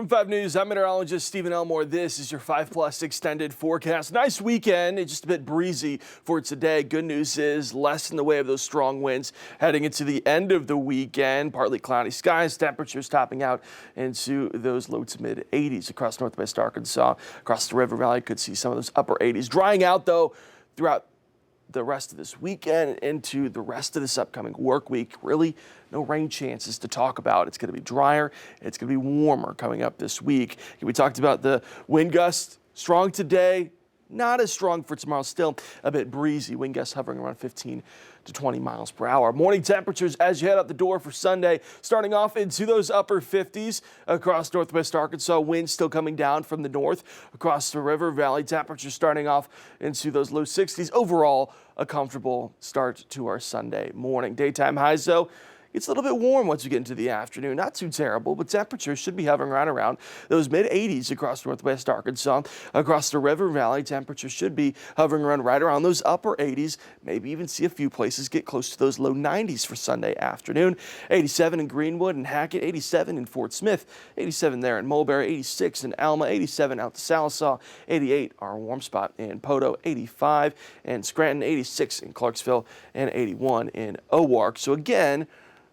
From 5 News, I'm meteorologist Stephen Elmore. This is your 5+ extended forecast. Nice weekend. It's just a bit breezy for today. Good news is less in the way of those strong winds heading into the end of the weekend. Partly cloudy skies, temperatures topping out into those low to mid 80s across northwest Arkansas. Across the river valley, could see some of those upper 80s. Drying out though throughout the rest of this weekend into the rest of this upcoming work week. Really no rain chances to talk about. It's going to be drier. It's going to be warmer coming up this week. We talked about the wind gusts, strong today, not as strong for tomorrow, still a bit breezy. Wind gusts hovering around 15 to 20 miles per hour. Morning temperatures as you head out the door for Sunday, starting off into those upper 50s across northwest Arkansas. Winds still coming down from the north across the river valley. Temperatures starting off into those low 60s. Overall, a comfortable start to our Sunday morning. Daytime highs, though, it's a little bit warm once you get into the afternoon. Not too terrible, but temperatures should be hovering right around those mid 80s across northwest Arkansas. Across the river valley, temperatures should be hovering around right around those upper 80s. Maybe even see a few places get close to those low 90s for Sunday afternoon. 87 in Greenwood and Hackett, 87 in Fort Smith, 87 there in Mulberry, 86 in Alma, 87 out to Sallisaw, 88 our warm spot in Poto, 85 in Scranton, 86 in Clarksville, and 81 in Owark. So again,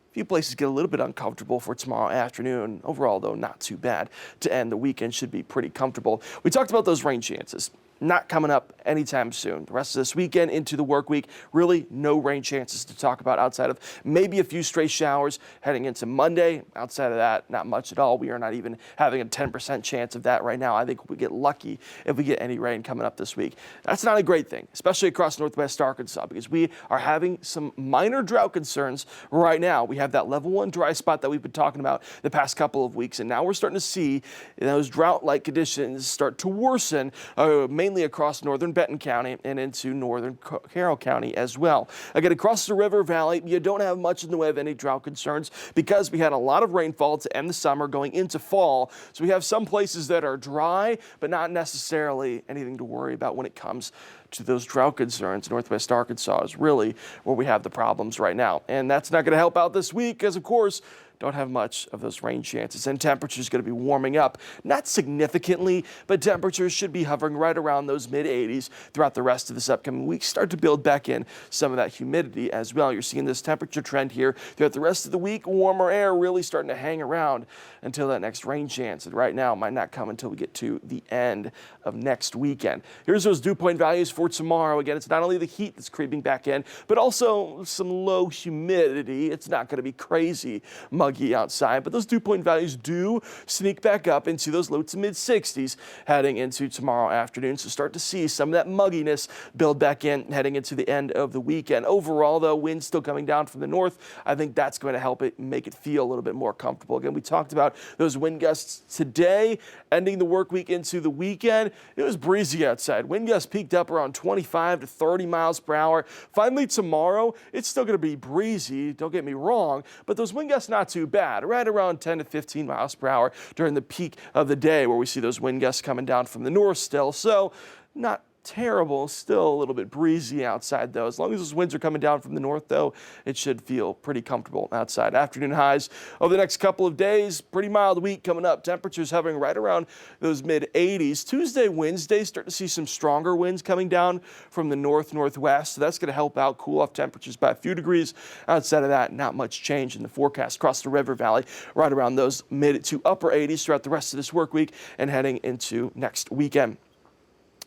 a few places get a little bit uncomfortable for tomorrow afternoon. Overall, though, not too bad to end the weekend. Should be pretty comfortable. We talked about those rain chances. Not coming up anytime soon. The rest of this weekend into the work week, really no rain chances to talk about outside of maybe a few stray showers heading into Monday. Outside of that, not much at all. We are not even having a 10% chance of that right now. I think we get lucky if we get any rain coming up this week. That's not a great thing, especially across northwest Arkansas, because we are having some minor drought concerns right now. We have that level 1 dry spot that we've been talking about the past couple of weeks, and now we're starting to see those drought-like conditions start to worsen, mainly across northern Benton County and into northern Carroll County as well. Again, across the river valley, you don't have much in the way of any drought concerns because we had a lot of rainfall to end the summer going into fall. So we have some places that are dry, but not necessarily anything to worry about when it comes to those drought concerns. Northwest Arkansas is really where we have the problems right now. And that's not going to help out this week because, of course, don't have much of those rain chances, and temperatures going to be warming up, not significantly, but temperatures should be hovering right around those mid 80s throughout the rest of this upcoming week. Start to build back in some of that humidity as well. You're seeing this temperature trend here throughout the rest of the week. Warmer air really starting to hang around until that next rain chance, and right now might not come until we get to the end of next weekend. Here's those dew point values for tomorrow. Again, it's not only the heat that's creeping back in, but also some low humidity. It's not going to be crazy muggy outside, but those dew point values do sneak back up into those low to mid 60s heading into tomorrow afternoon. So start to see some of that mugginess build back in heading into the end of the weekend. Overall, though, winds still coming down from the north. I think that's going to help it make it feel a little bit more comfortable. Again, we talked about those wind gusts today, ending the work week into the weekend. It was breezy outside. Wind gusts peaked up around 25 to 30 miles per hour. Finally, tomorrow, it's still going to be breezy, don't get me wrong, but those wind gusts not too bad, right around 10 to 15 miles per hour during the peak of the day where we see those wind gusts coming down from the north still. So not terrible, still a little bit breezy outside though. As long as those winds are coming down from the north though, it should feel pretty comfortable outside. Afternoon highs over the next couple of days, pretty mild week coming up. Temperatures hovering right around those mid 80s. Tuesday, Wednesday, start to see some stronger winds coming down from the northwest. So that's going to help out cool off temperatures by a few degrees. Outside of that, not much change in the forecast across the river valley, right around those mid to upper 80s throughout the rest of this work week and heading into next weekend.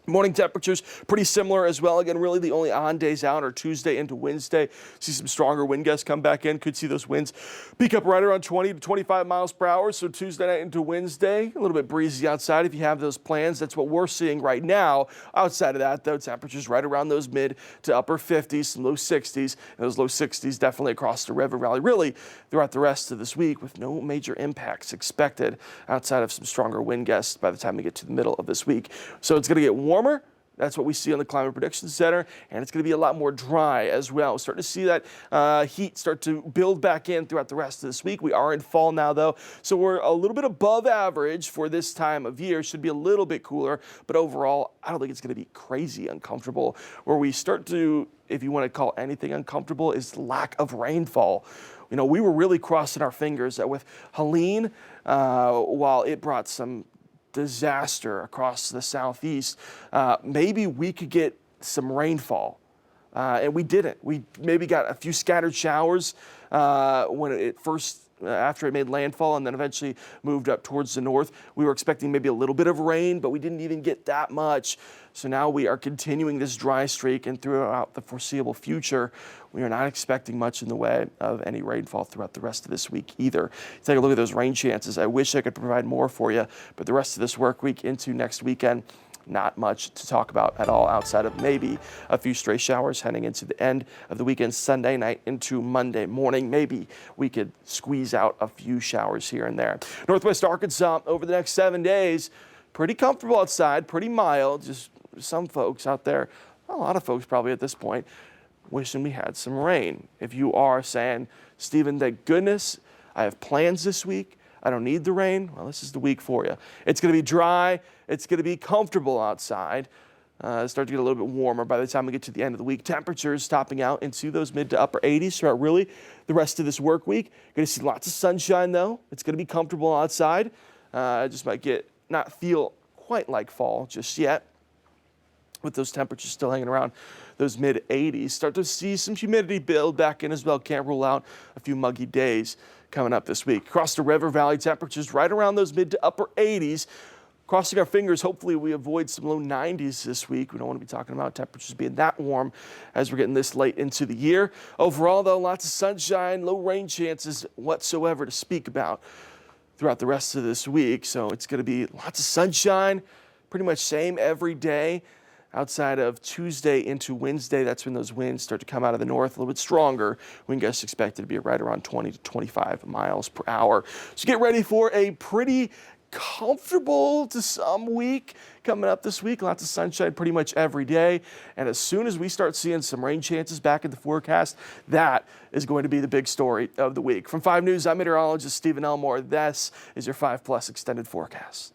Morning temperatures pretty similar as well. Again, really the only on days out are Tuesday into Wednesday. See some stronger wind gusts come back in. Could see those winds peak up right around 20 to 25 miles per hour. So Tuesday night into Wednesday, a little bit breezy outside if you have those plans. That's what we're seeing right now. Outside of that, though, temperatures right around those mid to upper 50s, some low 60s. And those low 60s definitely across the river valley, really throughout the rest of this week with no major impacts expected outside of some stronger wind gusts by the time we get to the middle of this week. So it's going to get warmer, That's what we see on the Climate Prediction Center, and it's going to be a lot more dry as well. We're starting to see that heat start to build back in throughout the rest of this week. We are in fall now, though, so we're a little bit above average for this time of year. Should be a little bit cooler, but overall, I don't think it's going to be crazy uncomfortable. Where we start to, if you want to call anything uncomfortable, is lack of rainfall. You know, we were really crossing our fingers that with Helene, while it brought some disaster across the southeast, maybe we could get some rainfall. And we didn't. We maybe got a few scattered showers when it first, after it made landfall and then eventually moved up towards the north. We were expecting maybe a little bit of rain, but we didn't even get that much. So now we are continuing this dry streak, and throughout the foreseeable future, we are not expecting much in the way of any rainfall throughout the rest of this week either. Take a look at those rain chances. I wish I could provide more for you, but the rest of this work week into next weekend, not much to talk about at all outside of maybe a few stray showers heading into the end of the weekend, Sunday night into Monday morning. Maybe we could squeeze out a few showers here and there. Northwest Arkansas over the next 7 days, pretty comfortable outside, pretty mild. Just some folks out there, a lot of folks probably at this point, wishing we had some rain. If you are saying, Stephen, thank goodness I have plans this week, I don't need the rain, well, this is the week for you. It's going to be dry. It's going to be comfortable outside. Start to get a little bit warmer by the time we get to the end of the week. Temperatures topping out into those mid to upper 80s throughout really the rest of this work week. Going to see lots of sunshine, though. It's going to be comfortable outside. Just might not feel quite like fall just yet, with those temperatures still hanging around those mid 80s. Start to see some humidity build back in as well. Can't rule out a few muggy days coming up this week. Across the River Valley, temperatures right around those mid to upper 80s. Crossing our fingers, hopefully we avoid some low 90s this week. We don't want to be talking about temperatures being that warm as we're getting this late into the year. Overall, though, lots of sunshine, low rain chances whatsoever to speak about throughout the rest of this week. So it's going to be lots of sunshine, pretty much same every day. Outside of Tuesday into Wednesday, that's when those winds start to come out of the north a little bit stronger. Wind gusts expected to be right around 20 to 25 miles per hour. So get ready for a pretty comfortable to some week coming up this week. Lots of sunshine pretty much every day. And as soon as we start seeing some rain chances back in the forecast, that is going to be the big story of the week. From 5 News, I'm meteorologist Stephen Elmore. This is your 5+ extended forecast.